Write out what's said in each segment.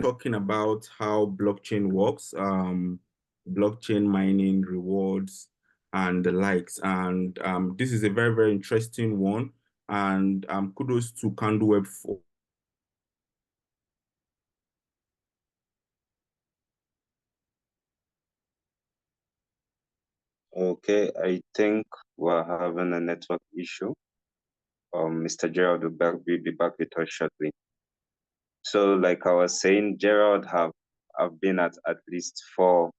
talking about how blockchain works, blockchain mining, rewards, and the likes. And this is a very, very interesting one. And kudos to Candleweb for Okay, I think we're having a network issue. Mr. Gerald will be back with us shortly. So, like I was saying, Gerald have been at least 4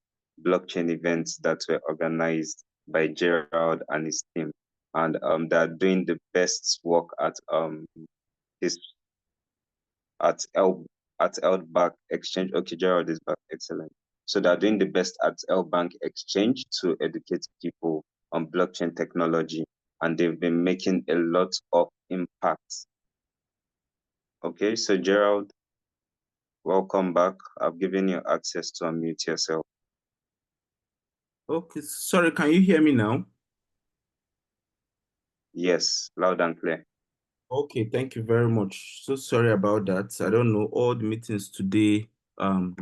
blockchain events that were organized by Gerald and his team, and they're doing the best work at his at L at Bank Exchange. Okay, Gerald is back. Excellent. So they're doing the best at Bank Exchange to educate people on blockchain technology, and they've been making a lot of impact. Okay, so Gerald, welcome back. I've given you access to unmute yourself. Okay, sorry, can you hear me now? Yes, loud and clear. Okay, thank you very much. So sorry about that. I don't know, all the meetings today,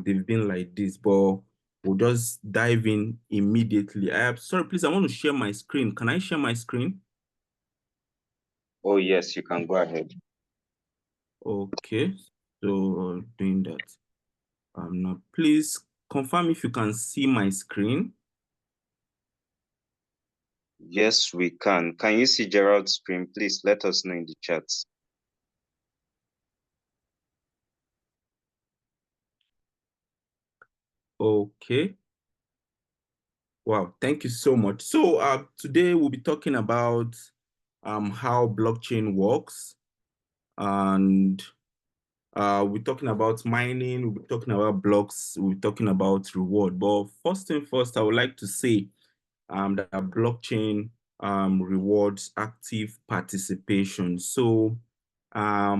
they've been like this, but we'll just dive in immediately. Sorry, please, I want to share my screen. Can I share my screen? Oh, yes, you can go ahead. Okay, so doing that. Now please confirm if you can see my screen. Yes, we can. Can you see Gerald's screen? Please let us know in the chat. Okay. Wow, thank you so much. So today we'll be talking about how blockchain works, and we're talking about mining, we're talking about blocks, we're talking about reward. But first thing first, I would like to say that blockchain rewards active participation. So let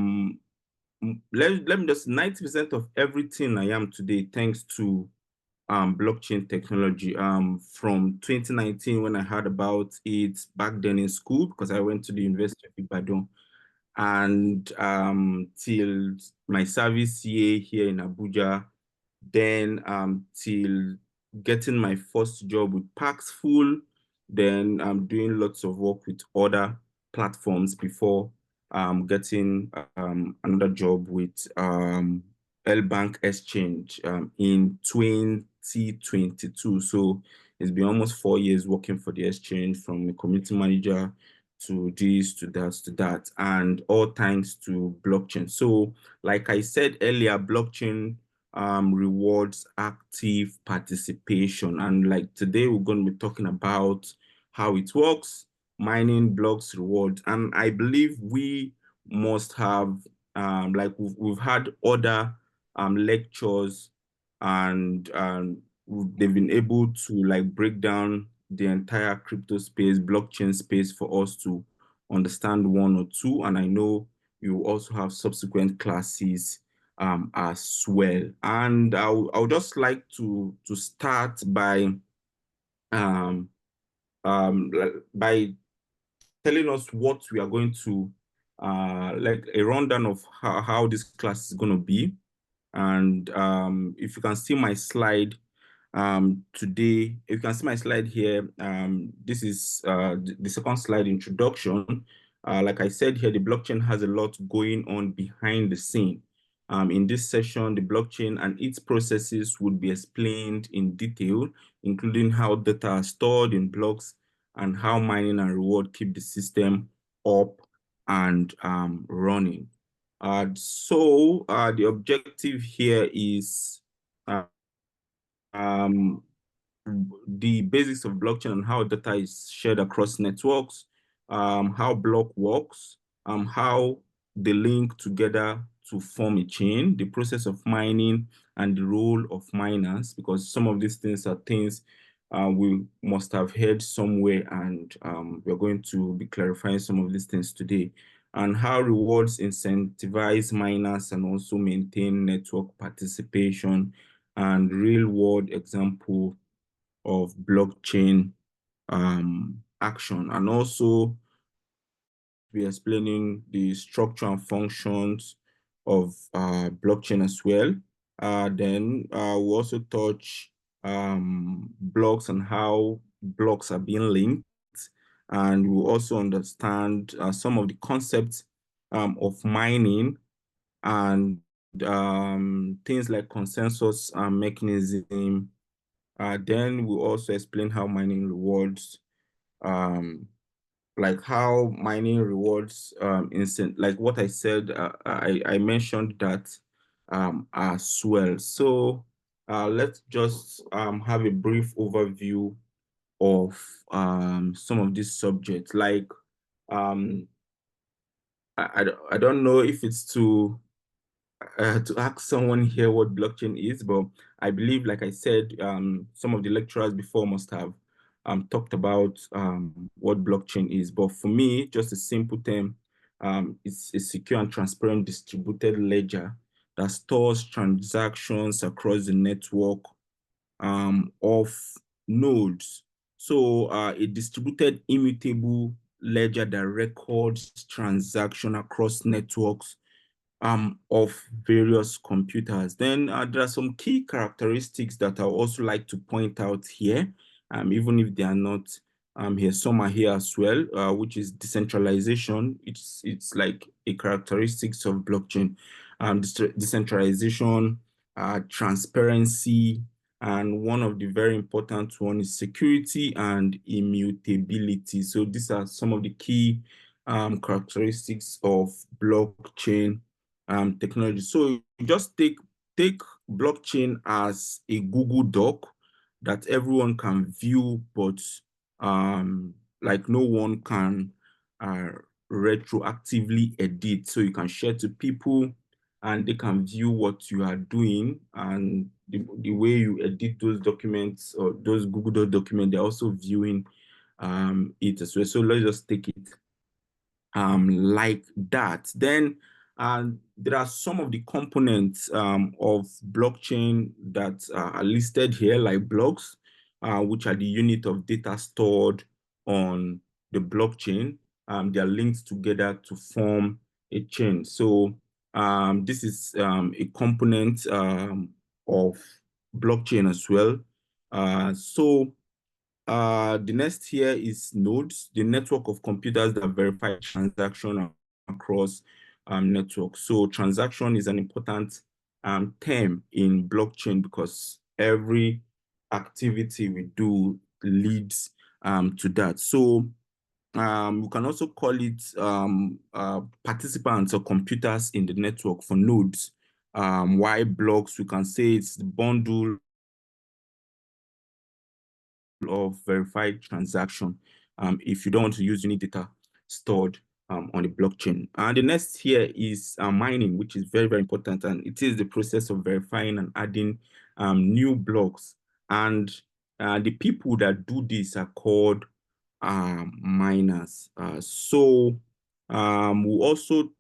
me just 90% of everything I am today, thanks to blockchain technology. From 2019, when I heard about it back then in school, because I went to the University of Ibadan, and till my service year here in Abuja, then till getting my first job with Paxful, then I'm doing lots of work with other platforms before getting another job with Bank Exchange in 2022. So it's been almost 4 years working for the exchange, from a community manager to this, to that, to that, and all thanks to blockchain. So, like I said earlier, blockchain rewards active participation. And like today, we're going to be talking about how it works, mining, blocks, rewards. And I believe we must have, like we've had other lectures, and they've been able to like break down the entire crypto space, blockchain space, for us to understand one or two. And I know you also have subsequent classes as well. And I would just like to start um, by telling us what we are going to like a rundown of how this class is going to be. And if you can see my slide today, if you can see my slide here, this is the second slide, introduction. Like I said here, the blockchain has a lot going on behind the scene. In this session, the blockchain and its processes would be explained in detail, including how data are stored in blocks and how mining and reward keep the system up and running. The objective here is um, the basics of blockchain and how data is shared across networks, how block works, how they link together to form a chain, the process of mining, and the role of miners, because some of these things are things we must have heard somewhere, and we're going to be clarifying some of these things today, and how rewards incentivize miners and also maintain network participation, and real world example of blockchain action, and also be explaining the structure and functions of blockchain as well. Then we'll also touch blocks and how blocks are being linked. And we'll also understand some of the concepts of mining and things like consensus mechanism. Then we'll also explain how mining rewards, like how mining rewards instant, like what I said, I mentioned that as well. So let's just have a brief overview of some of these subjects. Like um, I don't know if it's to ask someone here what blockchain is, but I believe, like I said, some of the lecturers before must have talked about what blockchain is. But for me, just a simple term, it's a secure and transparent distributed ledger that stores transactions across the network of nodes. So a distributed immutable ledger that records transaction across networks of various computers. Then there are some key characteristics that I also like to point out here, even if they are not here. Some are here as well, which is decentralization. It's like a characteristics of blockchain. Decentralization, transparency, and one of the very important one is security and immutability. So these are some of the key characteristics of blockchain technology. So you just take blockchain as a Google Doc that everyone can view, but um, like no one can uh, retroactively edit. So you can share to people and they can view what you are doing, and the way you edit those documents or those Google Doc documents, they're also viewing it as well. So let's just take it like that. Then there are some of the components of blockchain that are listed here, like blocks, which are the unit of data stored on the blockchain. They are linked together to form a chain. So this is a component of blockchain as well. The next here is nodes, the network of computers that verify transaction across networks. So transaction is an important term in blockchain because every activity we do leads to that. So we can also call it participants or computers in the network for nodes. Why blocks? We can say it's the bundle of verified transaction if you don't want to use unique data stored on the blockchain. And the next here is mining, which is very, very important. And it is the process of verifying and adding new blocks. And the people that do this are called miners. We'll also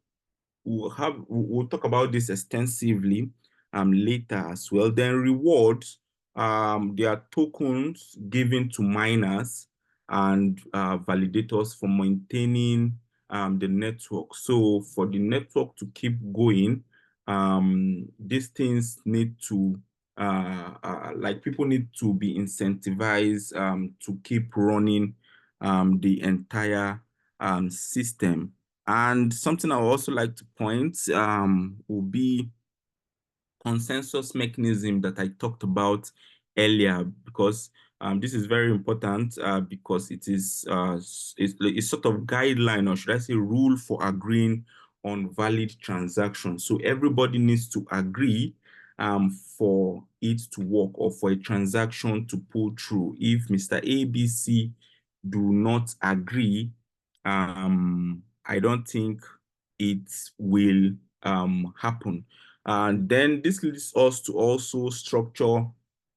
we'll talk about this extensively later as well. Then rewards, they are tokens given to miners and validators for maintaining the network. So for the network to keep going, these things need to like people need to be incentivized to keep running the entire system. And something I would also like to point will be consensus mechanism that I talked about earlier, because this is very important because it is it's sort of guideline, or should I say rule for agreeing on valid transactions. So everybody needs to agree for it to work or for a transaction to pull through. If Mr. ABC do not agree, I don't think it will happen. And then this leads us to also structure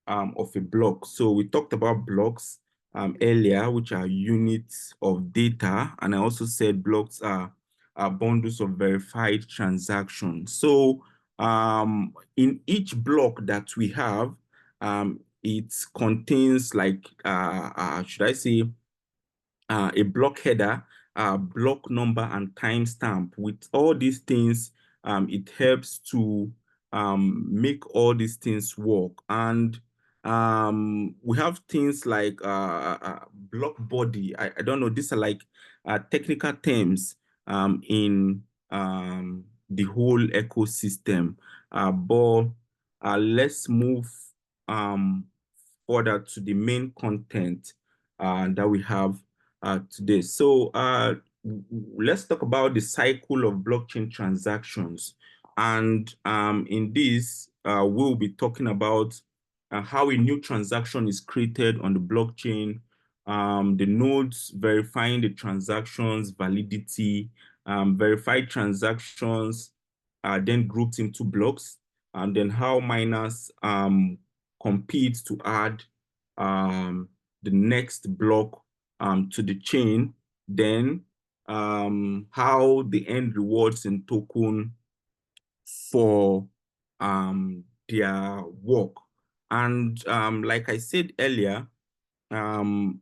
of a block. So we talked about blocks earlier, which are units of data. And I also said blocks are bundles of verified transactions. So in each block that we have, it contains like, should I say, a block header, block number, and timestamp. With all these things, it helps to make all these things work. And we have things like block body. I don't know, these are like technical terms in the whole ecosystem. But let's move um, further to the main content that we have today. So let's talk about the cycle of blockchain transactions. And in this, we'll be talking about how a new transaction is created on the blockchain, the nodes verifying the transactions, validity, verified transactions are then grouped into blocks, and then how miners compete to add the next block to the chain, then how the end rewards in token for their work. And like I said earlier, um,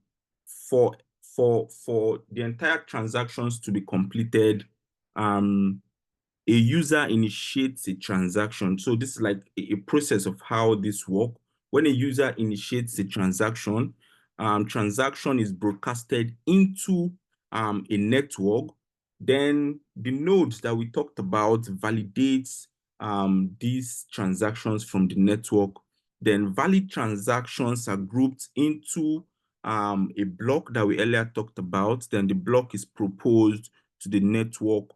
for for the entire transactions to be completed, a user initiates a transaction. So this is like a process of how this works. When a user initiates a transaction, transaction is broadcasted into a network. Then the nodes that we talked about validates these transactions from the network. Then valid transactions are grouped into a block that we earlier talked about. Then the block is proposed to the network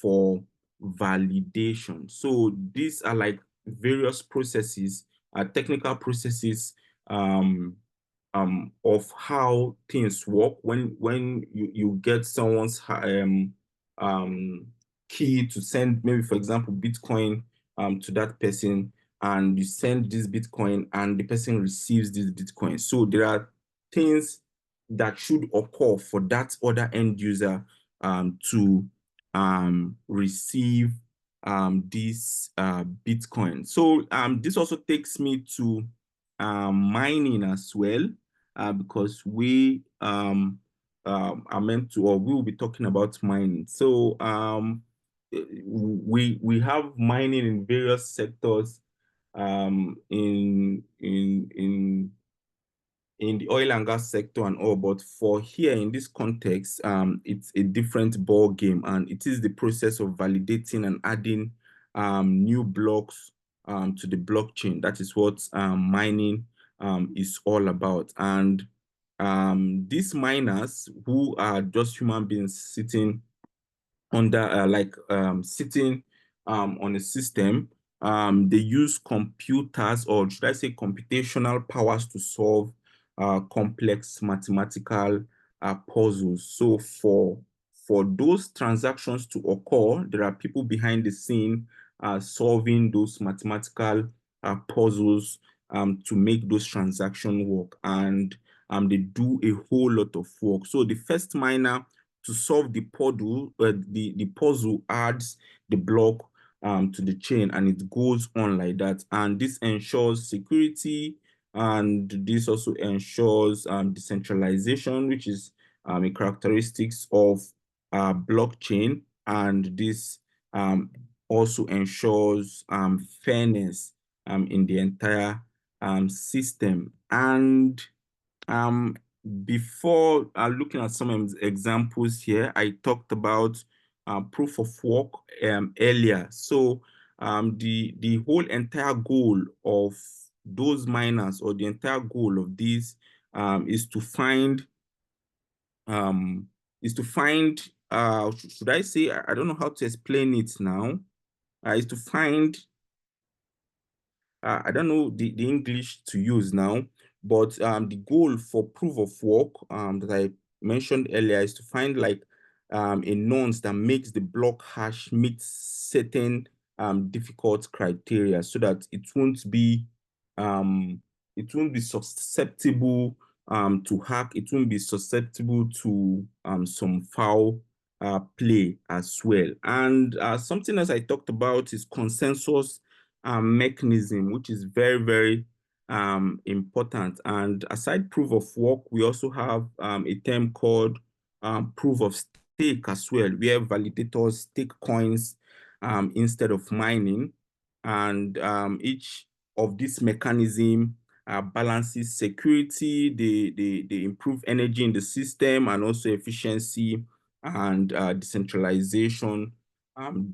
for validation. So these are like various processes, technical processes of how things work when you get someone's um, key to send, maybe for example, Bitcoin to that person, and you send this Bitcoin and the person receives this Bitcoin. So there are things that should occur for that other end user to receive this Bitcoin. So this also takes me to mining as well, because we are meant to, or we will be talking about mining. So we have mining in various sectors in the oil and gas sector and all, but for here in this context, it's a different ball game, and it is the process of validating and adding new blocks to the blockchain. That is what mining is all about. And these miners, who are just human beings sitting under sitting on a system, they use computers, or should I say computational powers, to solve complex mathematical puzzles. So for those transactions to occur, there are people behind the scene solving those mathematical puzzles to make those transactions work. And they do a whole lot of work. So the first miner to solve the puzzle, the puzzle adds the block to the chain, and it goes on like that. And this ensures security, and this also ensures decentralization, which is a characteristics of blockchain. And this also ensures fairness in the entire system. And before looking at some examples here, I talked about proof of work earlier. So the whole entire goal of those miners, or the entire goal of these, is to find um, should I say, I don't know how to explain it now, is to find I don't know the English to use now, but the goal for proof of work that I mentioned earlier is to find like a nonce that makes the block hash meet certain difficult criteria, so that um, it won't be susceptible to hack. It won't be susceptible to some foul play as well. And something else I talked about is consensus mechanism, which is very, very important. And aside proof of work, we also have a term called proof of stake as well, where validators stake coins instead of mining. and each of this mechanism balances security, they improve energy in the system, and also efficiency and decentralization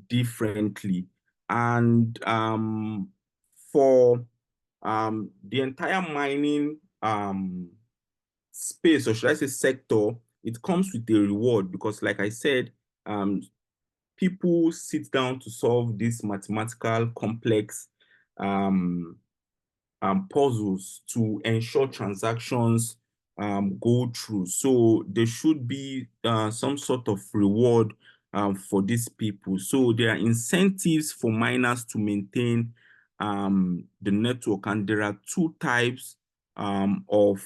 differently. And for the entire mining space, or should I say sector, it comes with a reward because, like I said, people sit down to solve this mathematical complex um, puzzles to ensure transactions go through. So there should be some sort of reward for these people. So there are incentives for miners to maintain the network, and there are two types of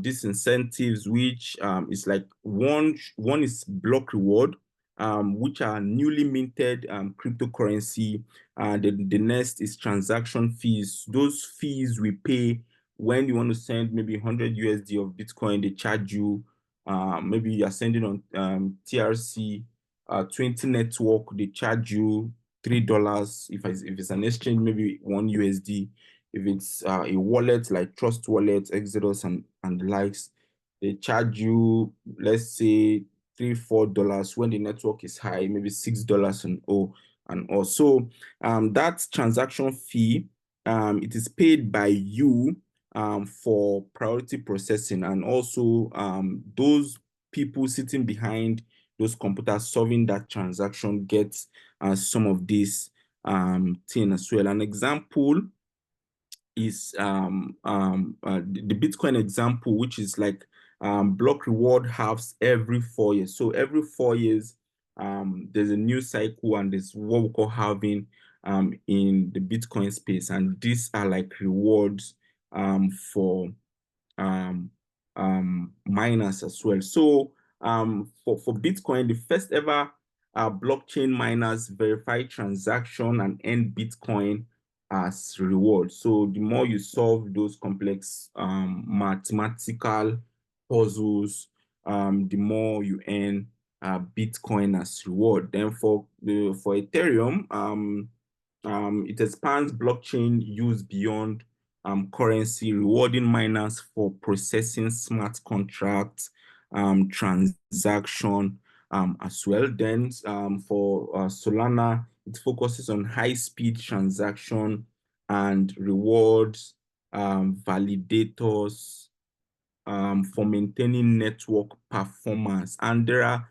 these incentives, which is like one is block reward, which are newly minted cryptocurrency. The next is transaction fees. Those fees we pay when you want to send maybe 100 USD of Bitcoin, they charge you. Maybe you're sending on TRC 20 network, they charge you $3. If it's an exchange, maybe 1 USD. If it's a wallet like Trust Wallet, Exodus, and the likes, they charge you, let's say, $3, $4. When the network is high, maybe $6 and also that transaction fee, it is paid by you for priority processing, and also those people sitting behind those computers solving that transaction gets some of this thing as well. An example is the Bitcoin example, which is like block reward halves every 4 years. So every 4 years, there's a new cycle, and there's what we call halving in the Bitcoin space. And these are like rewards for miners as well. So for Bitcoin, the first ever blockchain miners verify transaction and earn Bitcoin as reward. So the more you solve those complex mathematical puzzles, the more you earn Bitcoin as reward. Then for Ethereum, it expands blockchain use beyond currency, rewarding miners for processing smart contracts, transaction as well. Then for Solana, it focuses on high-speed transaction and rewards validators for maintaining network performance. And there are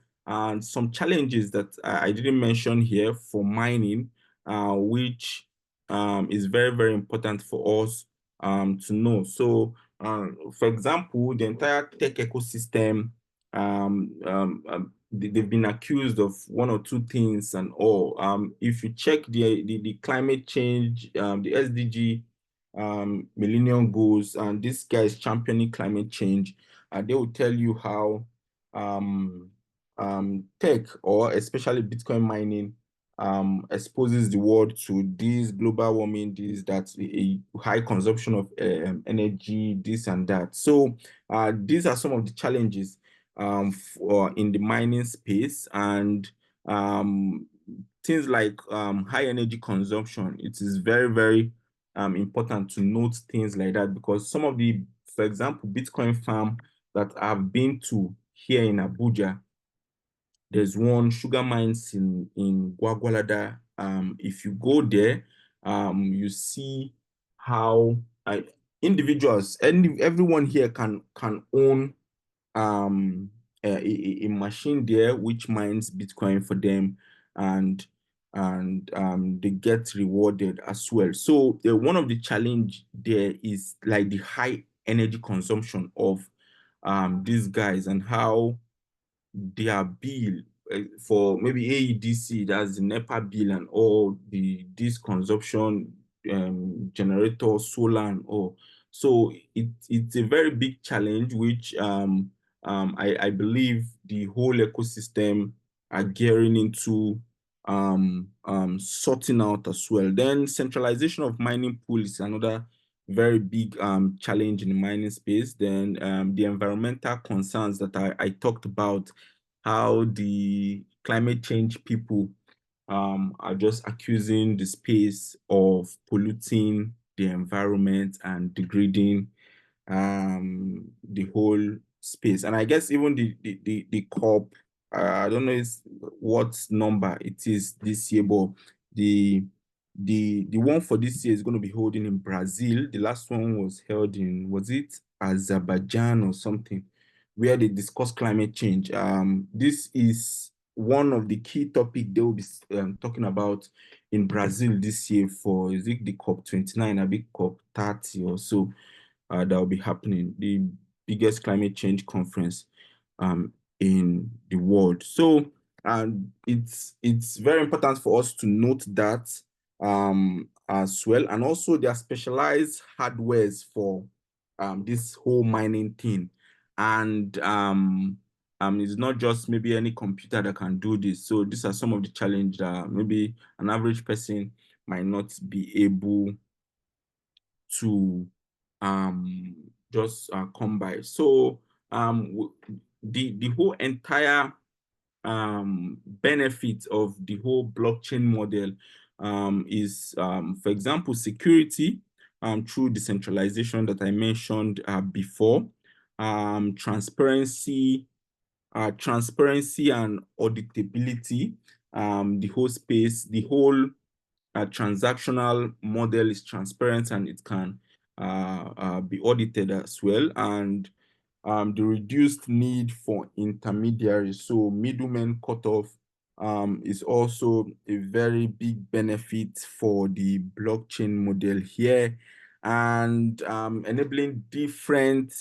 some challenges that I didn't mention here for mining, which is very, very important for us to know. So, for example, the entire tech ecosystem, they've been accused of one or two things and all. If you check the climate change, the SDG Millennium Goals, and this guy is championing climate change, they will tell you how tech, or especially Bitcoin mining, exposes the world to this global warming, this, that, a high consumption of energy, this and that. So these are some of the challenges in the mining space, and things like high energy consumption. It is very, very important to note things like that, because some of the, for example, Bitcoin farm that I've been to here in Abuja, there's one sugar mines in Gwagwalada. If you go there, you see how individuals, and everyone here can own a machine there which mines Bitcoin for them, and they get rewarded as well. So one of the challenge there is like the high energy consumption of these guys, and how their bill for maybe AEDC, that's the NEPA bill, and all this consumption, generator, solar, and all. So it's a very big challenge, which I believe the whole ecosystem are gearing into sorting out as well. Then centralization of mining pool is another very big challenge in the mining space. Then the environmental concerns that I talked about, how the climate change people are just accusing the space of polluting the environment and degrading the whole space. And I guess even the COP, I don't know what number it is this year, but the the one for this year is going to be holding in Brazil. The last one was held in, was it Azerbaijan or something, where they discuss climate change. This is one of the key topics they will be talking about in Brazil this year for, is it the COP29, a big COP30 or so, that will be happening, the biggest climate change conference in the world. So, and it's very important for us to note that as well. And also there are specialized hardwares for this whole mining thing. And it's not just maybe any computer that can do this. So these are some of the challenges that maybe an average person might not be able to just come by. So the whole entire benefit of the whole blockchain model is, for example, security through decentralization that I mentioned before, transparency and auditability, the whole space, the whole transactional model is transparent and it can be audited as well. And the reduced need for intermediaries, so middlemen cutoff, is also a very big benefit for the blockchain model here, and enabling different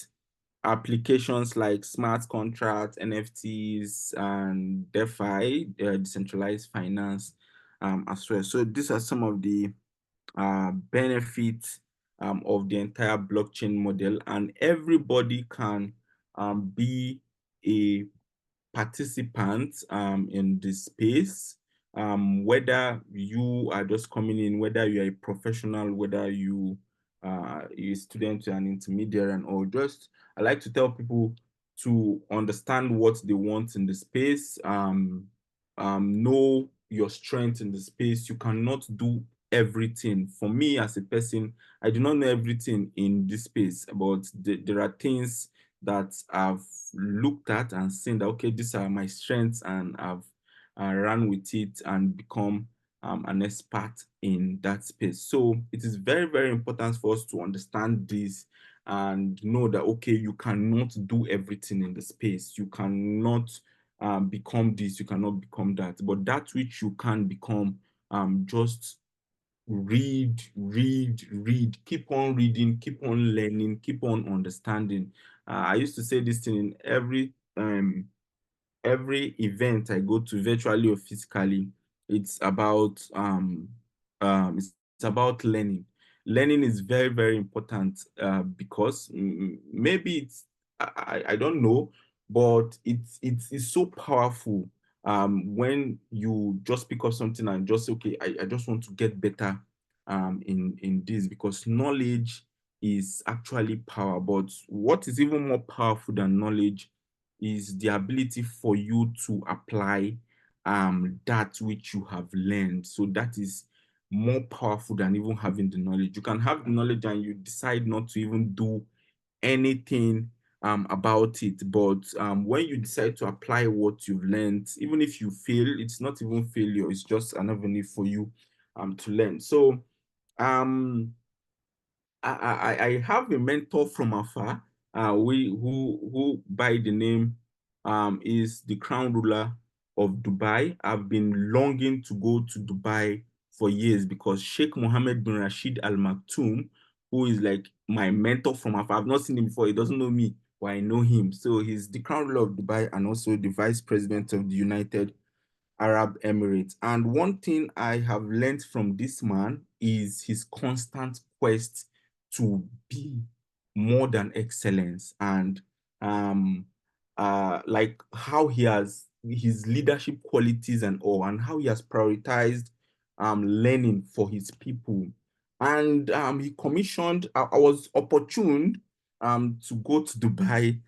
applications like smart contracts, NFTs, and DeFi, decentralized finance, as well. So these are some of the benefits of the entire blockchain model, and everybody can be a participant in this space, whether you are just coming in, whether you're a professional, whether you're a student, you're an intermediary, and or just, I like to tell people to understand what they want in the space, know your strength in the space. You cannot do everything. For me as a person, I do not know everything in this space, but there are things that I've looked at and seen that, okay, these are my strengths, and I've run with it and become an expert in that space. So it is very, very important for us to understand this and know that, okay, you cannot do everything in the space. You cannot become this, you cannot become that, but that which you can become, just read, keep on reading, keep on learning, keep on understanding. I used to say this thing in every event I go to, virtually or physically. It's about it's about learning. Learning is very, very important, because maybe it's, I don't know, but it's so powerful when you just pick up something and just say, okay, I just want to get better in this, because knowledge is actually power. But what is even more powerful than knowledge is the ability for you to apply that which you have learned. So that is more powerful than even having the knowledge. You can have the knowledge and you decide not to even do anything about it. But when you decide to apply what you've learned, even if you fail, it's not even failure, it's just an avenue for you to learn. So um I have a mentor from afar, who by the name is the crown ruler of Dubai. I've been longing to go to Dubai for years because Sheikh Mohammed bin Rashid Al Maktoum, who is like my mentor from afar. I've not seen him before. He doesn't know me, but I know him. So he's the crown ruler of Dubai and also the vice president of the United Arab Emirates. And one thing I have learned from this man is his constant quest to be more than excellence, and like how he has his leadership qualities and all, and how he has prioritized learning for his people. And he commissioned, I was opportuned to go to Dubai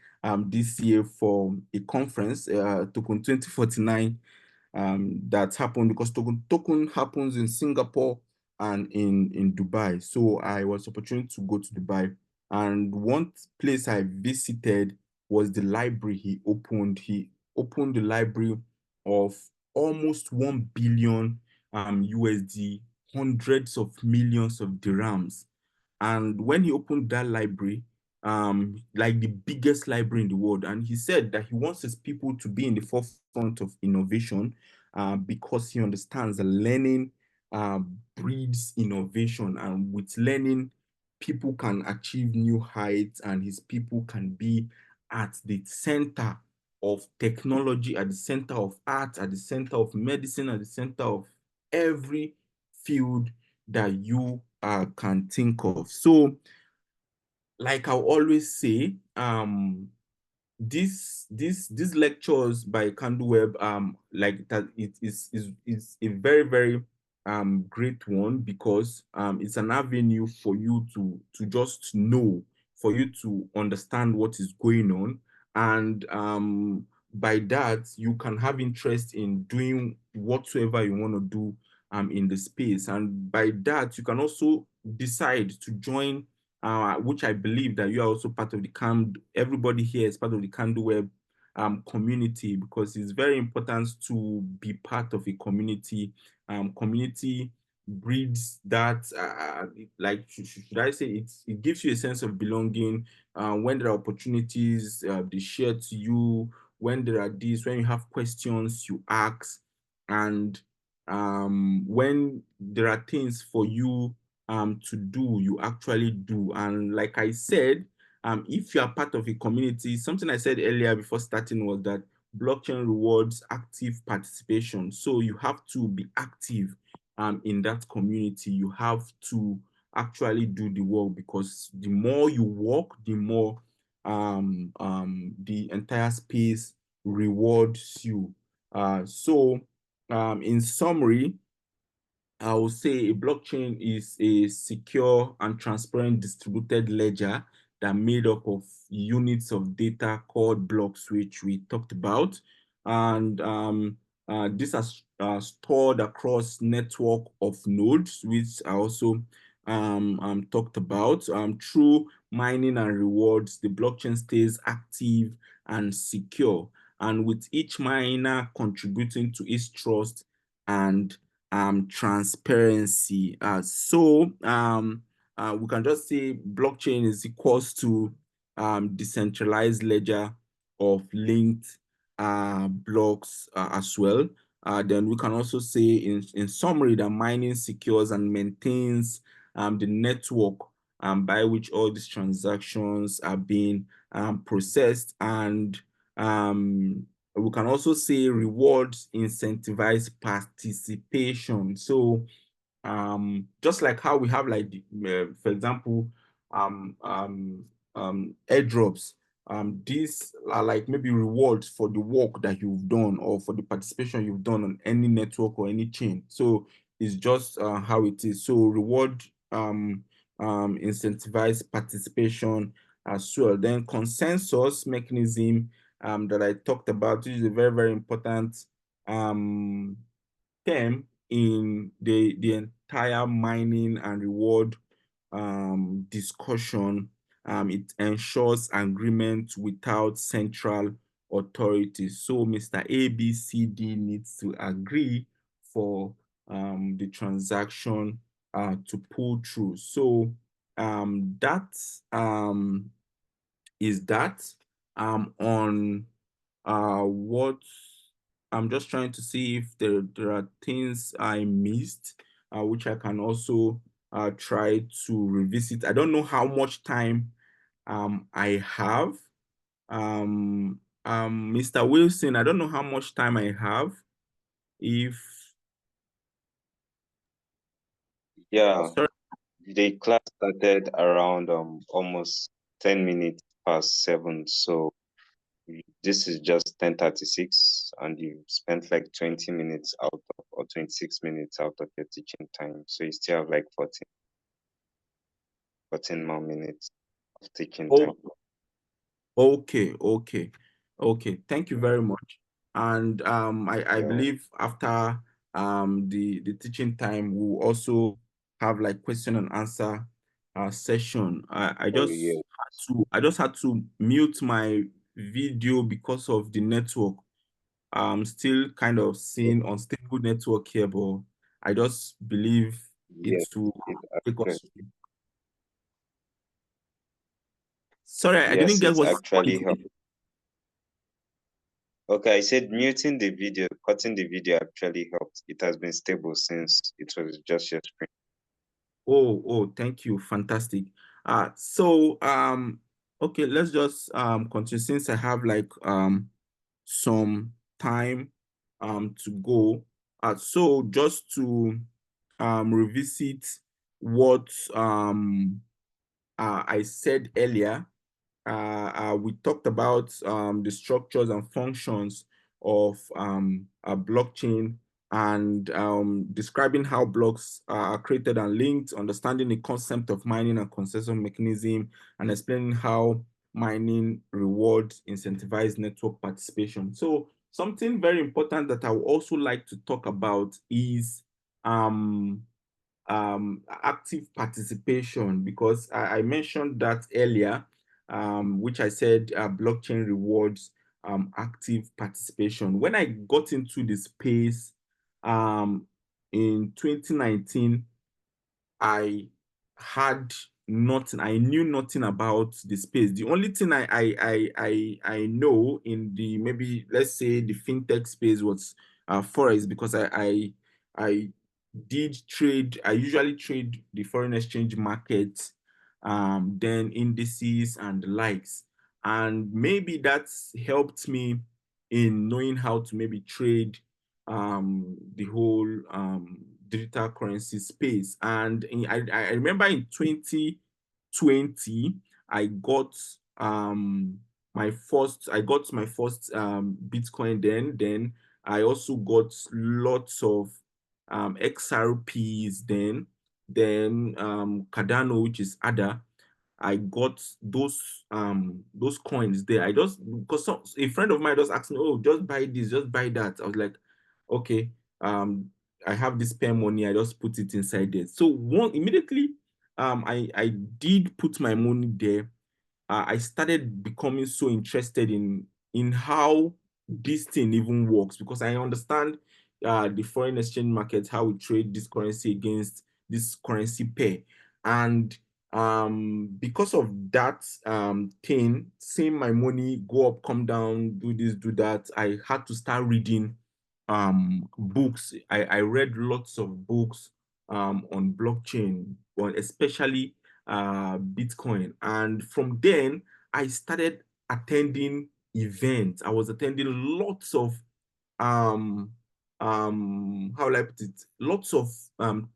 this year for a conference, Tokun 2049, that's happened, because token happens in Singapore and in Dubai. So I was opportunity to go to Dubai, and one place I visited was the library he opened. He opened the library of almost 1 billion USD, hundreds of millions of dirhams. And when he opened that library, like the biggest library in the world, and he said that he wants his people to be in the forefront of innovation, because he understands that learning uh, breeds innovation, and with learning, people can achieve new heights, and his people can be at the center of technology, at the center of art, at the center of medicine, at the center of every field that you can think of. So, like I always say, these lectures by Candleweb, like that, is a very great one, because it's an avenue for you to just know, for you to understand what is going on, and by that you can have interest in doing whatsoever you want to do in the space, and by that you can also decide to join, which I believe that you are also part of the everybody here is part of the Candleweb community, because it's very important to be part of a community. Community breeds that, like, should I say, it gives you a sense of belonging. When there are opportunities, they share to you. When there are these, when you have questions, you ask. And when there are things for you to do, you actually do. And like I said, if you are part of a community, something I said earlier before starting was that blockchain rewards active participation. So you have to be active in that community. You have to actually do the work, because the more you work, the more the entire space rewards you. In summary, I would say a blockchain is a secure and transparent distributed ledger that made up of units of data called blocks, which we talked about. And these are stored across network of nodes, which I also talked about. Through mining and rewards, the blockchain stays active and secure, and with each miner contributing to its trust and transparency. We can just say blockchain is equals to decentralized ledger of linked blocks as well. Then we can also say in summary that mining secures and maintains the network by which all these transactions are being processed, and we can also say rewards incentivize participation. So just like how we have, like, for example, airdrops, these are like maybe rewards for the work that you've done, or for the participation you've done on any network or any chain. So it's just how it is. So reward incentivize participation as well. Then consensus mechanism that I talked about, which is a very important term in the entire mining and reward discussion. It ensures agreement without central authority. So Mr. ABCD needs to agree for the transaction to pull through. So that is that on what I'm just trying to see if there are things I missed, which I can also try to revisit. I don't know how much time I have. Mr. Wilson, I don't know how much time I have. If Yeah, sorry, the class started around almost 10 minutes past 7. So this is just 10:36, and you spent like 20 minutes out of, or 26 minutes out of your teaching time. So you still have like 14 more minutes of teaching time. oh, okay. Thank you very much. And I believe after the teaching time, we'll also have like question and answer session. Oh, yeah. I just had to mute my video because of the network. I'm still kind of Yeah. seeing unstable network here, but I just believe it Yes, will it take actually, us. Sorry, I didn't yes, get it's what you actually said. helped. Okay, I said muting the video, cutting the video actually helped. It has been stable since it was just your screen. Oh, thank you. Fantastic. Okay, let's just continue since I have like some time to go. So just to revisit what I said earlier, we talked about the structures and functions of a blockchain and describing how blocks are created and linked, understanding the concept of mining and consensus mechanism, and explaining how mining rewards incentivize network participation. So something very important that I would also like to talk about is active participation, because I mentioned that earlier, which I said blockchain rewards active participation. When I got into the space in 2019, I had nothing. I knew nothing about the space. The only thing I know in the, maybe let's say, the fintech space was forex, because I did trade. I usually trade the foreign exchange market, then indices and the likes, and maybe that's helped me in knowing how to maybe trade the whole digital currency space. And I remember in 2020, I got my first Bitcoin. Then I also got lots of XRPs. Then Cardano, which is ADA. I got those coins there. I just, because a friend of mine just asked me, "Oh, just buy this, just buy that." I was like, "Okay, um, I have this spare money. I just put it inside there." So immediately, I did put my money there. I started becoming so interested in how this thing even works, because I understand the foreign exchange market, how we trade this currency against this currency pair. And because of that thing, seeing my money go up, come down, do this, do that, I had to start reading books. I read lots of books on blockchain, on especially Bitcoin. And from then, I started attending events. I was attending lots of um how will I put it? Lots of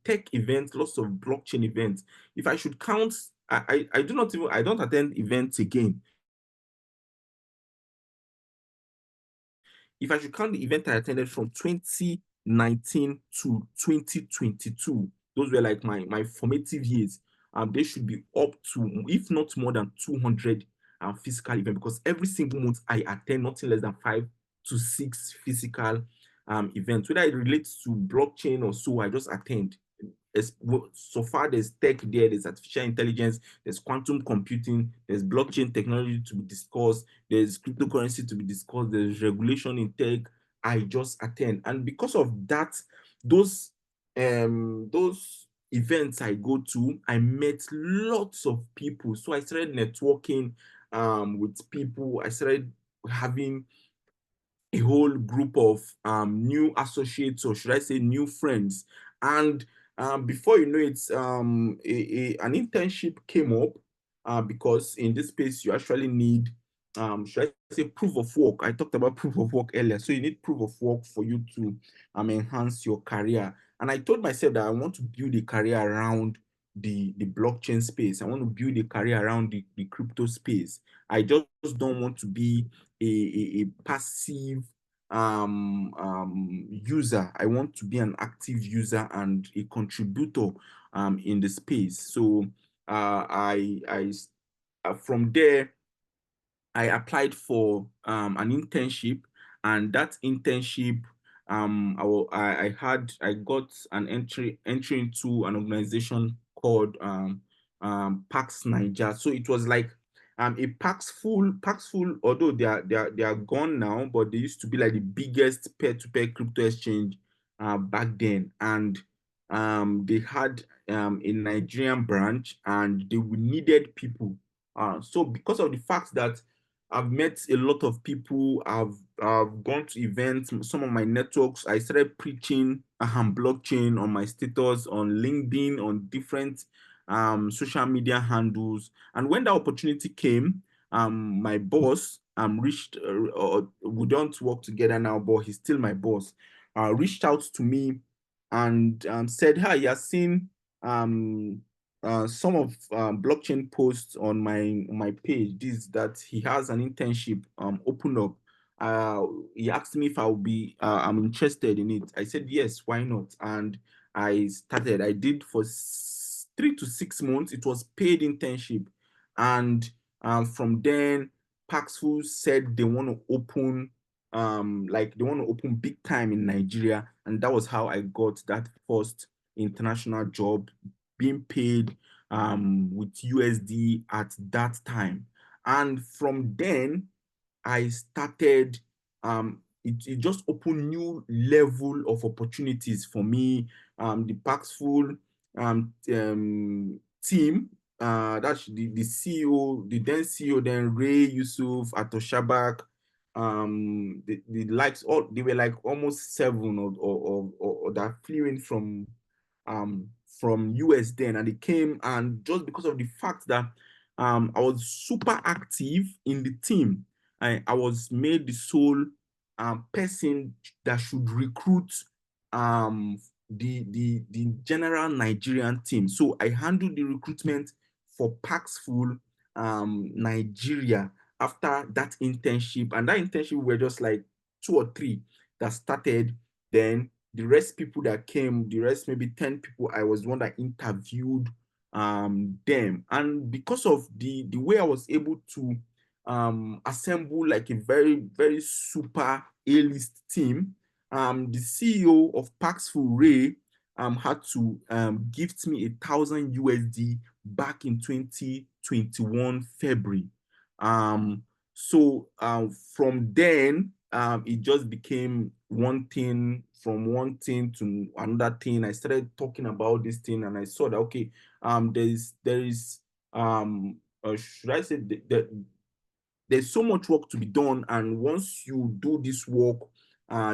tech events, lots of blockchain events. If I should count, I do not even, I don't attend events again. If I should count the event I attended from 2019 to 2022, those were like my formative years. They should be up to, if not more than 200 physical events, because every single month I attend nothing less than 5 to 6 physical events. Whether it relates to blockchain or so, I just attend. So far there's tech there, there's artificial intelligence, there's quantum computing, there's blockchain technology to be discussed, there's cryptocurrency to be discussed, there's regulation in tech. I just attend. And because of that, those events I go to, I met lots of people. So I started networking with people. I started having a whole group of new associates, or should I say new friends. And before you know it, an internship came up, because in this space you actually need, should I say, proof of work. I talked about proof of work earlier. So you need proof of work for you to enhance your career. And I told myself that I want to build a career around the blockchain space. I want to build a career around the crypto space. I just don't want to be a passive user. I want to be an active user and a contributor in the space. So from there, I applied for an internship, And that internship, I got an entry into an organization called Pax Niger. So it was like a Pax full, although they are gone now, but they used to be like the biggest peer-to-peer crypto exchange back then. And they had a Nigerian branch, and they needed people. So because of the fact that I've met a lot of people. I've gone to events. Some of my networks, I started preaching blockchain on my status, on LinkedIn, on different social media handles. And when that opportunity came, my boss reached. We don't work together now, but he's still my boss. Reached out to me and said, "Hi, you seen um, some of blockchain posts on my page. This that he has an internship open up. Uh, he asked me if I'm interested in it. I said yes, why not? And I started. I did for 3 to 6 months. It was paid internship, and from then, Paxful said they want to open like they want to open big time in Nigeria, and that was how I got that first international job, being paid with USD at that time. And from then, I started, it just opened new level of opportunities for me. The Paxful team, that's the CEO, the then CEO, then Ray Yusuf, Atoshabak, the likes, all they were like almost seven or that flew in from US then, and they came, and just because of the fact that I was super active in the team, I was made the sole person that should recruit um, the general Nigerian team. So I handled the recruitment for Paxful Nigeria after that internship. And that internship were just like 2 or 3 that started. Then the rest people that came, the rest maybe 10 people, I was the one that interviewed them. And because of the way I was able to assemble like a very, very super A-list team, the CEO of Paxful, Ray, had to gift me 1,000 USD back in 2021 February. From then, it just became one thing, from one thing to another thing. I started talking about this thing, and I saw that okay, there is should I say that there's so much work to be done, and once you do this work,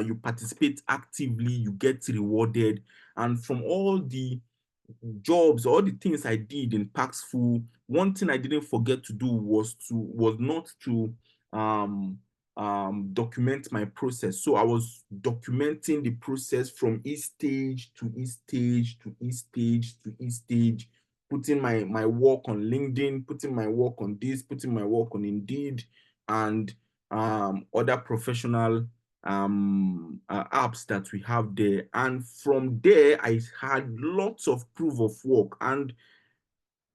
you participate actively, you get rewarded. And from all the jobs, all the things I did in Paxful, one thing I didn't forget to do was not to um, document my process. So I was documenting the process from each stage to each stage to each stage to each stage, putting my work on LinkedIn, putting my work on this, putting my work on Indeed, and other professional apps that we have there. And from there, I had lots of proof of work. And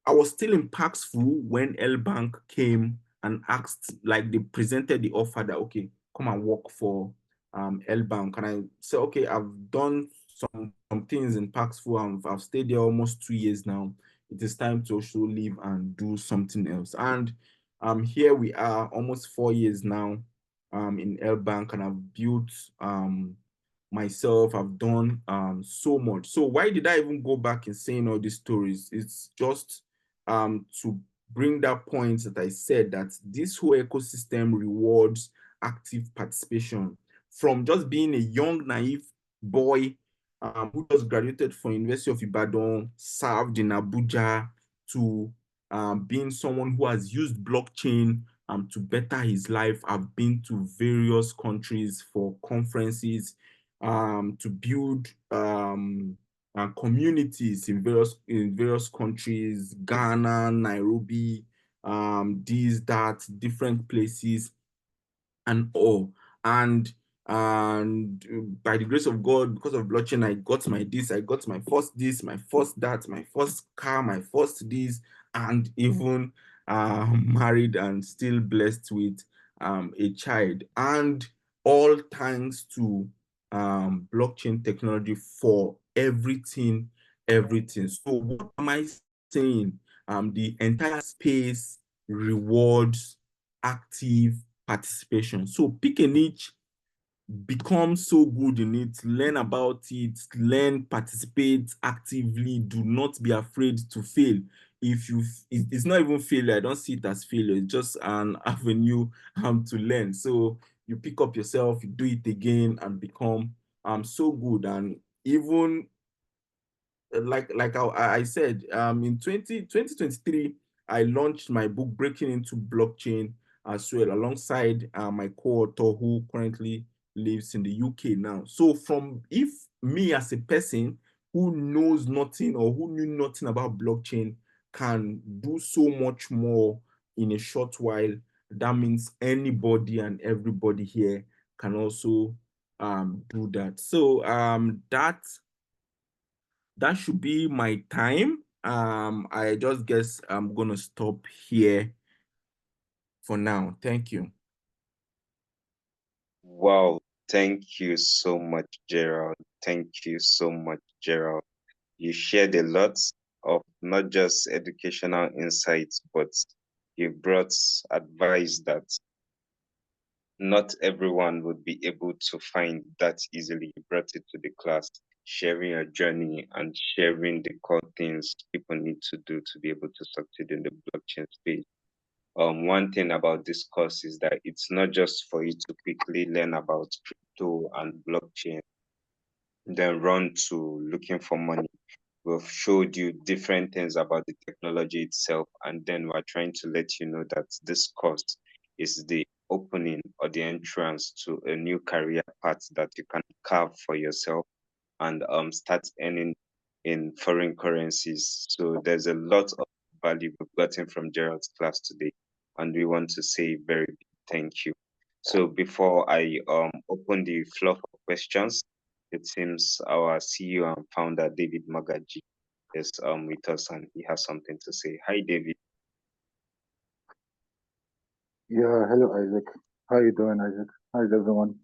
I was still in Paxful when L Bank came and asked, like they presented the offer that, okay, come and work for L Bank. And I said, okay, I've done some things in Paxful, and I've stayed there almost 2 years now. It is time to also leave and do something else. And here we are, almost 4 years now in L Bank, and I've built myself. I've done so much. So why did I even go back and saying all these stories? It's just to bring that point that I said, that this whole ecosystem rewards active participation. From just being a young, naive boy who just graduated from University of Ibadan, served in Abuja, to being someone who has used blockchain to better his life. I've been to various countries for conferences to build communities in various countries, Ghana, Nairobi, these, that, different places, and all. And by the grace of God, because of blockchain, I got my this, I got my first this, my first that, my first car, my first this, and even married and still blessed with a child. And all thanks to blockchain technology for everything. So what am I saying? The entire space rewards active participation. So pick a niche, become so good in it, learn about it, learn, participate actively. Do not be afraid to fail. If you, it's not even failure. I don't see it as failure. It's just an avenue to learn. So you pick up yourself, you do it again, and become so good. And even like I said, in 2023, I launched my book, Breaking Into Blockchain, as well, alongside my co-author who currently lives in the UK now. So from, if me as a person who knows nothing or who knew nothing about blockchain can do so much more in a short while, that means anybody and everybody here can also do that. So that should be my time. I just guess I'm gonna stop here for now. Thank you. Wow, thank you so much, Gerald. Thank you so much, Gerald. You shared a lot of not just educational insights, but you brought advice that not everyone would be able to find that easily. You brought it to the class, sharing your journey and sharing the core things people need to do to be able to succeed in the blockchain space. One thing about this course is that it's not just for you to quickly learn about crypto and blockchain, then run to looking for money. We've showed you different things about the technology itself, and then we're trying to let you know that this course is the opening or the entrance to a new career path that you can carve for yourself and start earning in foreign currencies. So there's a lot of value we've gotten from Gerald's class today, and we want to say very big thank you. So before I open the floor for questions, it seems our CEO and founder David Magaji is with us and he has something to say. Hi, David. Yeah, hello Isaac. How you doing, Isaac? How's everyone?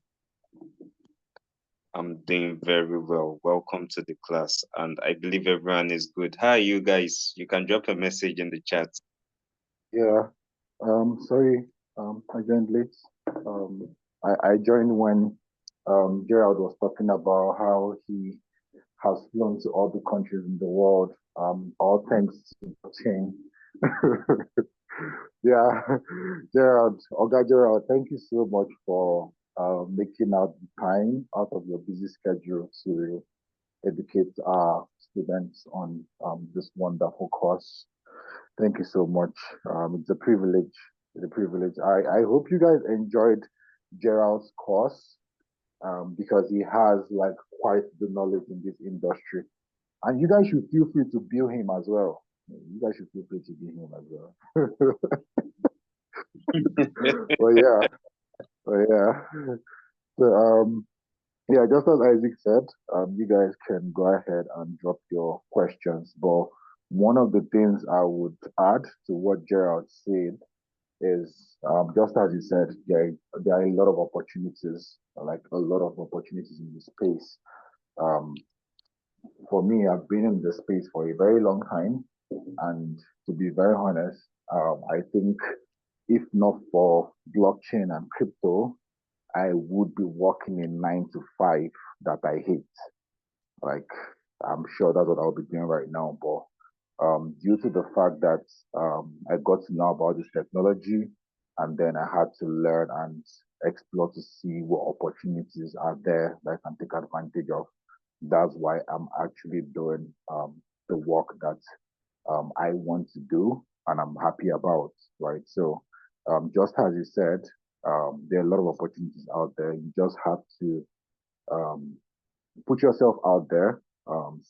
I'm doing very well. Welcome to the class, and I believe everyone is good. Hi, you guys. You can drop a message in the chat. Yeah. Sorry, I joined late. I joined when Gerald was talking about how he has flown to all the countries in the world, all thanks to blockchain. Yeah, Gerald, Oga Gerald, thank you so much for making out the time out of your busy schedule to educate our students on this wonderful course. Thank you so much. It's a privilege. It's a privilege. I hope you guys enjoyed Gerald's course because he has like quite the knowledge in this industry. And you guys should feel free to bill him as well. You guys should feel free to bill him as well. But yeah, but yeah. So yeah, just as Isaac said, you guys can go ahead and drop your questions. But one of the things I would add to what Gerald said is just as you said, there are a lot of opportunities, like a lot of opportunities in this space. Um, for me, I've been in this space for a very long time, and to be very honest, I think if not for blockchain and crypto, I would be working a 9 to 5 that I hate. Like, I'm sure that's what I'll be doing right now. But due to the fact that I got to know about this technology, and then I had to learn and explore to see what opportunities are there that I can take advantage of. That's why I'm actually doing the work that I want to do and I'm happy about, right? So, just as you said, there are a lot of opportunities out there. You just have to um, put yourself out there,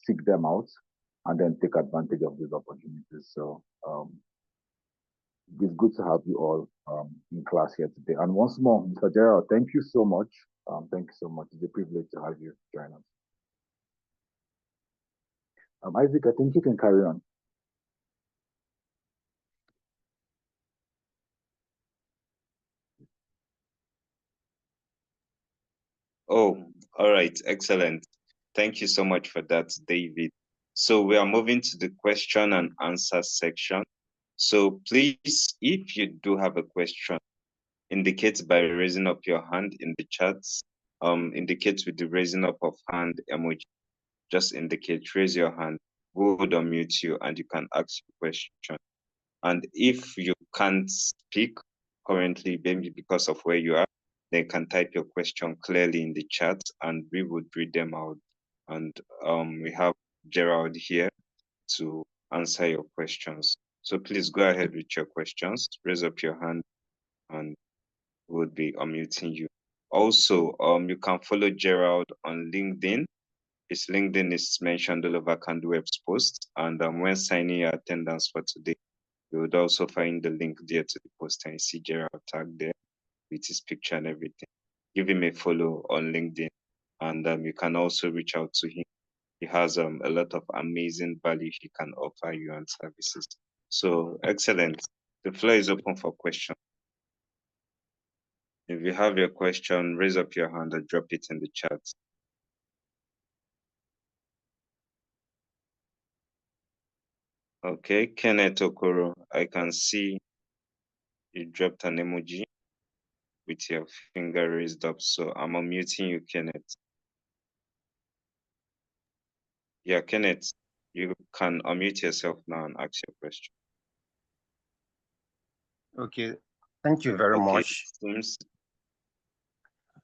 seek them out, and then take advantage of these opportunities. So it's good to have you all in class here today. And once more, Mr. Gerald, thank you so much. Thank you so much. It's a privilege to have you join us. Isaac, I think you can carry on. Oh, all right, excellent. Thank you so much for that, David. So we are moving to the question and answer section. So please, if you do have a question, indicate by raising up your hand in the chats. Indicate with the raising up of hand emoji. Just indicate, raise your hand. We would unmute you and you can ask your question. And if you can't speak currently, maybe because of where you are, then you can type your question clearly in the chat and we would read them out. And we have Gerald here to answer your questions. So please go ahead with your questions. Raise up your hand and we'll be unmuting you. Also, you can follow Gerald on LinkedIn. His LinkedIn is mentioned all over Candleweb's post. And when signing your attendance for today, you would also find the link there to the post and see Gerald tag there with his picture and everything. Give him a follow on LinkedIn and you can also reach out to him. He has a lot of amazing value he can offer you and services. So excellent. The floor is open for questions. If you have your question, raise up your hand or drop it in the chat. Okay, Kenneth Okoro, I can see you dropped an emoji with your finger raised up, so I'm unmuting you, Kenneth. Yeah, Kenneth, you can unmute yourself now and ask your question. Okay, thank you very much.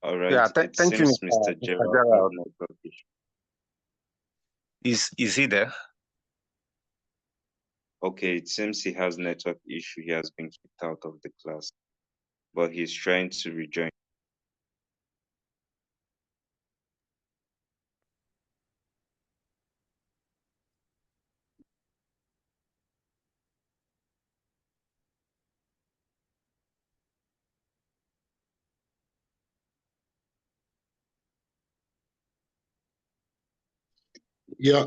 All right. Yeah, thank you, Mr. Gerald. Is he there? Okay, it seems he has network issue. He has been kicked out of the class, but he's trying to rejoin. Yeah,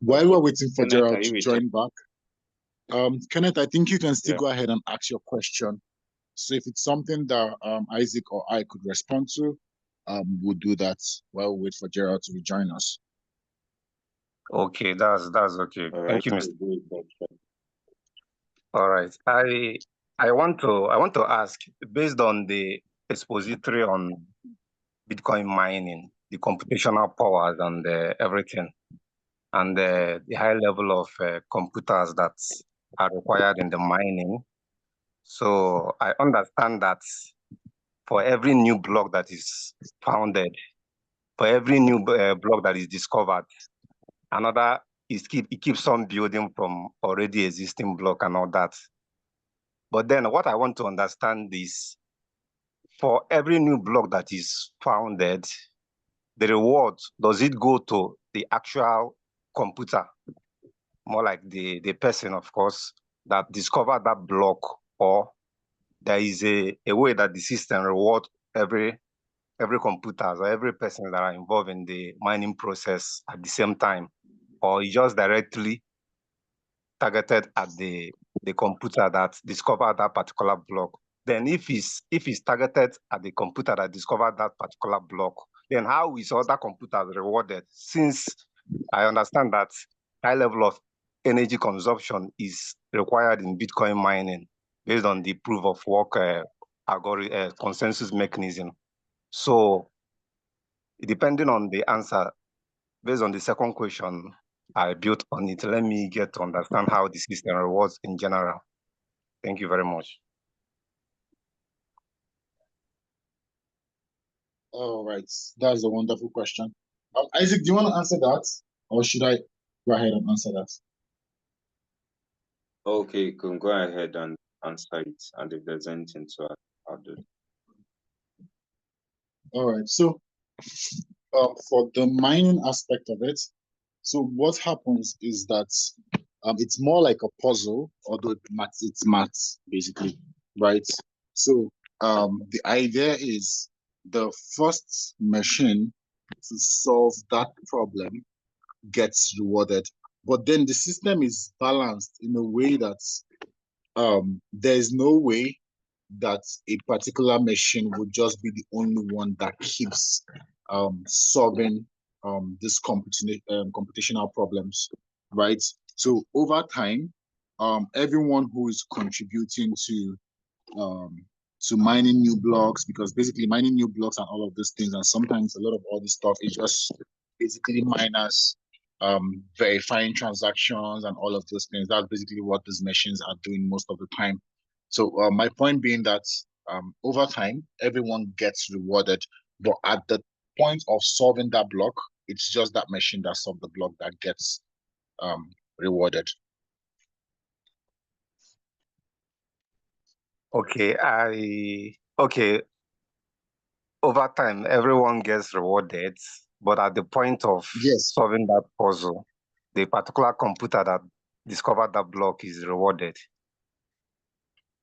while we're waiting for Kenneth, Gerald to join back, Kenneth, I think you can still go ahead and ask your question. So if it's something that Isaac or I could respond to, we'll do that while we wait for Gerald to rejoin us. Okay, that's okay. All right. Thank you, Mr. All right. I want to ask, based on the expository on Bitcoin mining, the computational powers and everything, and the high level of computers that are required in the mining. So I understand that for every new block that is founded, for every new block that is discovered, another it keeps on building from already existing block and all that. But then what I want to understand is, for every new block that is founded, the reward, does it go to the actual computer, more like the person, of course, that discovered that block, or there is a way that the system reward every computer or every person that are involved in the mining process at the same time, or it just directly targeted at the computer that discovered that particular block? Then if it's targeted at the computer that discovered that particular block, then how is other computers rewarded? Since I understand that high level of energy consumption is required in Bitcoin mining based on the proof of work consensus mechanism. So depending on the answer, based on the second question I built on it, let me get to understand how the system rewards in general. Thank you very much. All right, that's a wonderful question. Isaac, do you want to answer that, or should I go ahead and answer that? Okay, you can go ahead and answer it, and if there's anything to add, I'll do it. All right, so for the mining aspect of it, so what happens is that it's more like a puzzle, although it's maths basically, right? So the idea is the first machine to solve that problem gets rewarded, but then the system is balanced in a way that there is no way that a particular machine would just be the only one that keeps solving these computational problems, right? So over time, everyone who is contributing to mining new blocks, because basically mining new blocks and all of these things, and sometimes a lot of all this stuff is just basically miners verifying transactions and all of those things. That's basically what these machines are doing most of the time. So my point being that over time, everyone gets rewarded, but at the point of solving that block, it's just that machine that solved the block that gets rewarded. Okay. Over time, everyone gets rewarded, but at the point of solving that puzzle, the particular computer that discovered that block is rewarded.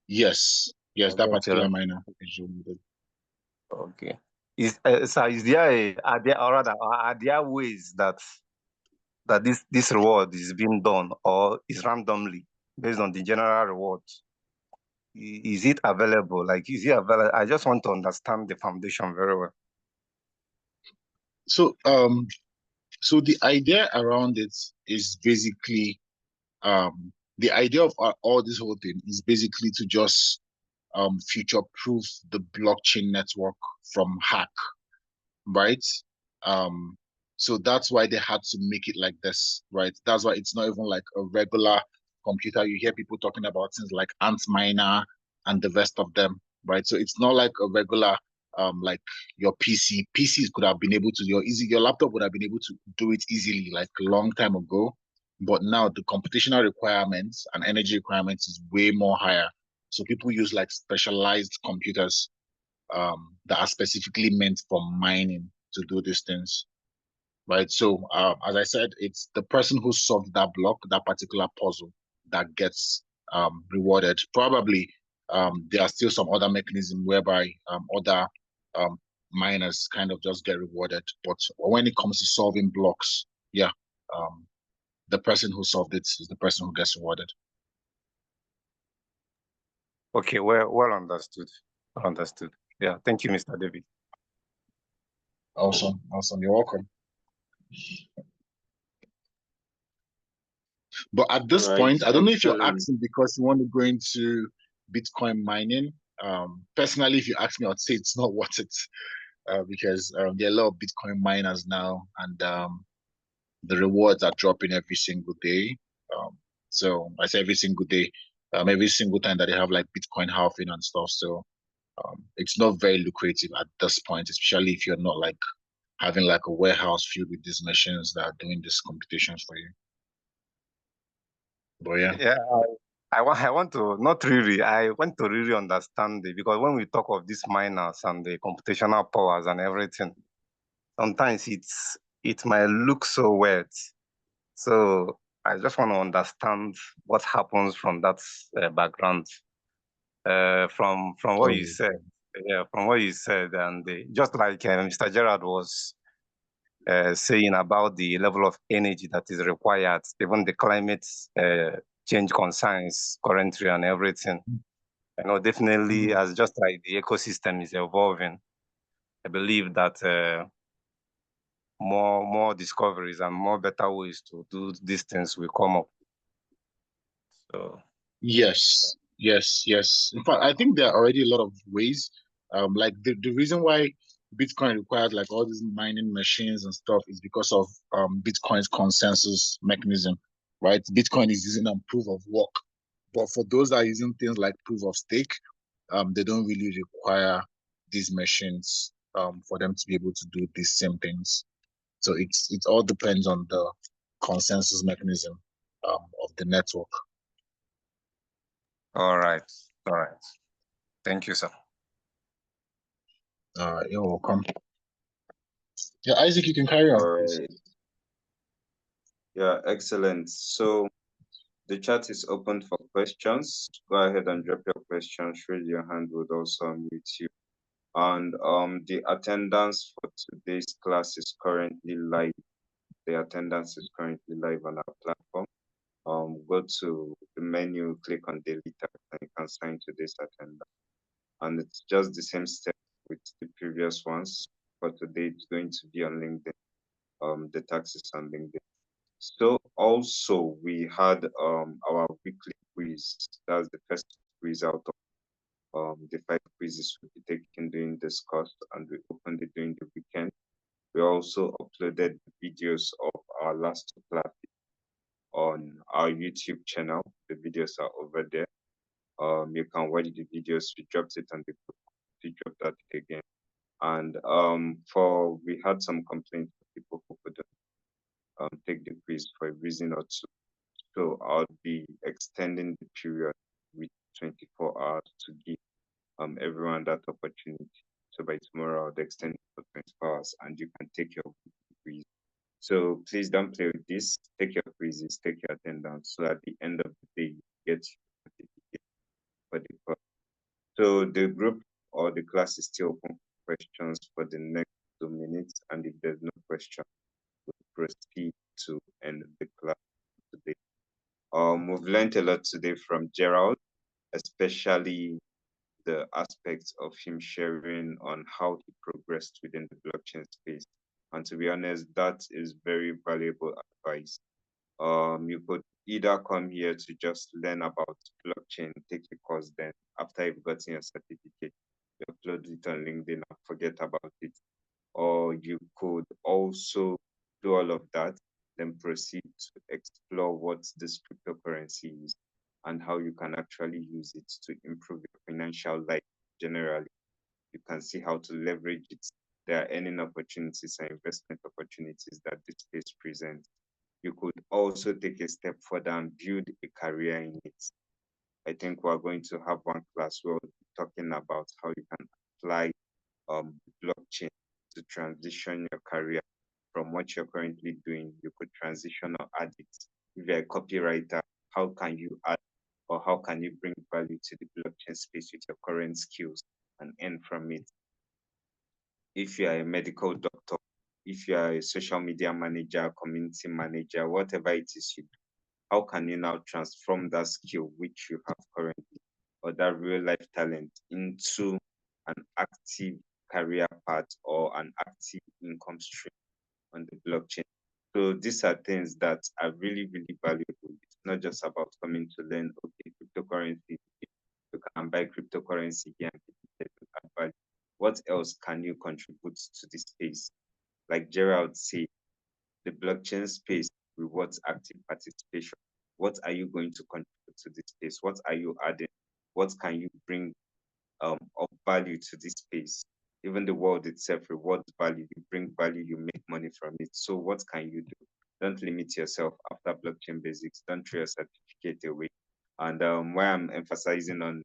Yes, that particular miner is rewarded. Okay. Are there ways that this reward is being done, or is randomly based on the general reward? Is it available? Like, is it available? I just want to understand the foundation very well. So, so the idea around it is basically, the idea of all this whole thing is basically to just future-proof the blockchain network from hack, right? So that's why they had to make it like this, right? That's why it's not even like a regular computer. You hear people talking about things like Antminer and the rest of them, right? So it's not like a regular like your PC. PCs could have been able to, your laptop would have been able to do it easily like a long time ago. But now the computational requirements and energy requirements is way more higher. So people use like specialized computers that are specifically meant for mining to do these things, right? So as I said, it's the person who solved that block, that particular puzzle, that gets rewarded. Probably there are still some other mechanism whereby other miners kind of just get rewarded. But when it comes to solving blocks, yeah, the person who solved it is the person who gets rewarded. Okay, well understood. Well understood. Yeah, thank you, Mr. David. Awesome. You're welcome. But at this point, I don't know if you're asking because you want to go into Bitcoin mining. Personally, if you ask me, I'd say it's not worth it because there are a lot of Bitcoin miners now, and the rewards are dropping every single day. So I say every single day, every single time that they have like Bitcoin halving and stuff. So it's not very lucrative at this point, especially if you're not like having like a warehouse filled with these machines that are doing these computations for you. But yeah, I want to not really. I want to really understand it, because when we talk of these miners and the computational powers and everything, sometimes it might look so weird. So I just want to understand what happens from that background. From what you said, from what you said, and just like Mr. Gerald was saying about the level of energy that is required, even the climate change concerns currently and everything. I know definitely, as just like the ecosystem is evolving, I believe that more discoveries and more better ways to do these things will come up. So yes. In fact, I think there are already a lot of ways. Like the reason why Bitcoin requires like all these mining machines and stuff is because of Bitcoin's consensus mechanism, right? Bitcoin is using proof of work, but for those that are using things like proof of stake, they don't really require these machines for them to be able to do these same things. So it all depends on the consensus mechanism of the network. all right. Thank you, sir. You're welcome. Yeah, Isaac, you can carry on. All right. Yeah, excellent. So the chat is open for questions. Go ahead and drop your questions. Raise your hand, would also unmute you. And the attendance for today's class is currently live. The attendance is currently live on our platform. Go to the menu, click on delete, and you can sign today's attendance. and it's just the same step with the previous ones. For today, it's going to be on LinkedIn. The taxes on LinkedIn. So also we had our weekly quiz. That's the first quiz out of the 5 quizzes we'll be taking during this course, and we opened it during the weekend. We also uploaded videos of our last 2 classes on our YouTube channel. The videos are over there. You can watch the videos. We dropped it on the group. We dropped that again. And we had some complaints from people who couldn't take the quiz for a reason or two. So I'll be extending the period with 24 hours to give everyone that opportunity. So by tomorrow, I'll extend it for 24 hours, and you can take your quiz. So please don't play with this. Take your quizzes, take your attendance, so at the end of the day, you get your certificate for the course. So the group or the class is still open for questions for the next 2 minutes, and if there's no question, we'll proceed to end the class today. We've learned a lot today from Gerald, especially the aspects of him sharing on how he progressed within the blockchain space. And to be honest, that is very valuable advice. You could either come here to just learn about blockchain, take a course, then after you've gotten your certificate, you upload it on LinkedIn and forget about it. Or you could also do all of that, then proceed to explore what this cryptocurrency is and how you can actually use it to improve your financial life generally. You can see how to leverage it. There are earning opportunities and investment opportunities that this space presents. You could also take a step further and build a career in it. I think we're going to have one class where we'll be talking about how you can apply blockchain to transition your career from what you're currently doing. You could transition or add it. If you're a copywriter, how can you add or how can you bring value to the blockchain space with your current skills and earn from it? If you are a medical doctor, if you are a social media manager, community manager, whatever it is you do, how can you now transform that skill which you have currently or that real life talent into an active career path or an active income stream on the blockchain? So these are things that are really, really valuable. It's not just about coming to learn, okay, cryptocurrency, you can buy cryptocurrency here and add value. What else can you contribute to this space? Like Gerald said, the blockchain space rewards active participation. What are you going to contribute to this space? What are you adding? What can you bring of value to this space? Even the world itself rewards value. You bring value, you make money from it. So what can you do? Don't limit yourself after blockchain basics. Don't throw your certificate away. And why I'm emphasizing on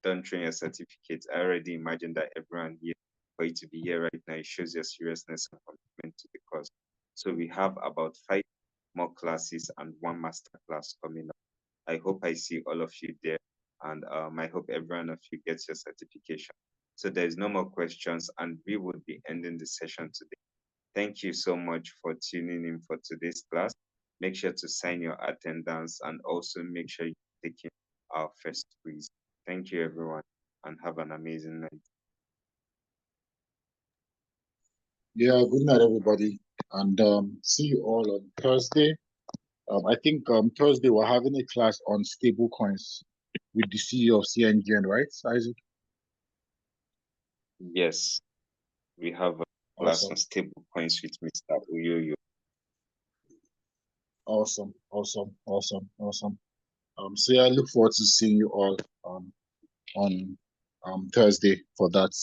don't throw your certificate, I already imagine that everyone here, for you to be here right now, it shows your seriousness and commitment to the cause. So we have about 5 more classes and 1 master class coming up. I hope I see all of you there, and I hope every one of you gets your certification. So there's no more questions, and we will be ending the session today. Thank you so much for tuning in for today's class. Make sure to sign your attendance and also make sure you're taking our first quiz. Thank you, everyone, and have an amazing night. Yeah, good night, everybody, and see you all on Thursday. I think Thursday we're having a class on stable coins with the CEO of CNGN, right, Isaac? Yes, we have a class Awesome. on stable coins with Mr. Uyoyo. Awesome. So yeah, I look forward to seeing you all on Thursday for that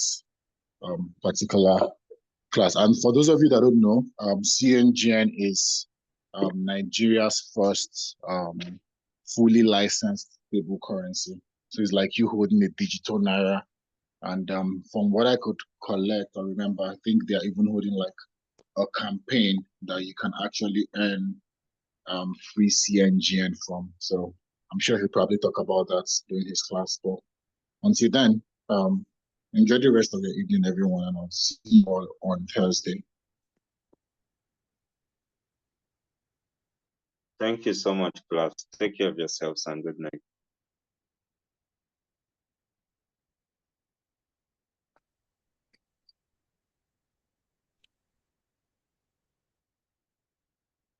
particular class. And for those of you that don't know, CNGN is Nigeria's first fully licensed stable currency. So it's like you holding a digital naira. And from what I could collect or remember, I think they're even holding like a campaign that you can actually earn free CNGN from. So I'm sure he'll probably talk about that during his class. But until then, enjoy the rest of your evening, everyone, and I'll see you all on Thursday. Thank you so much, class. Take care of yourselves and good night.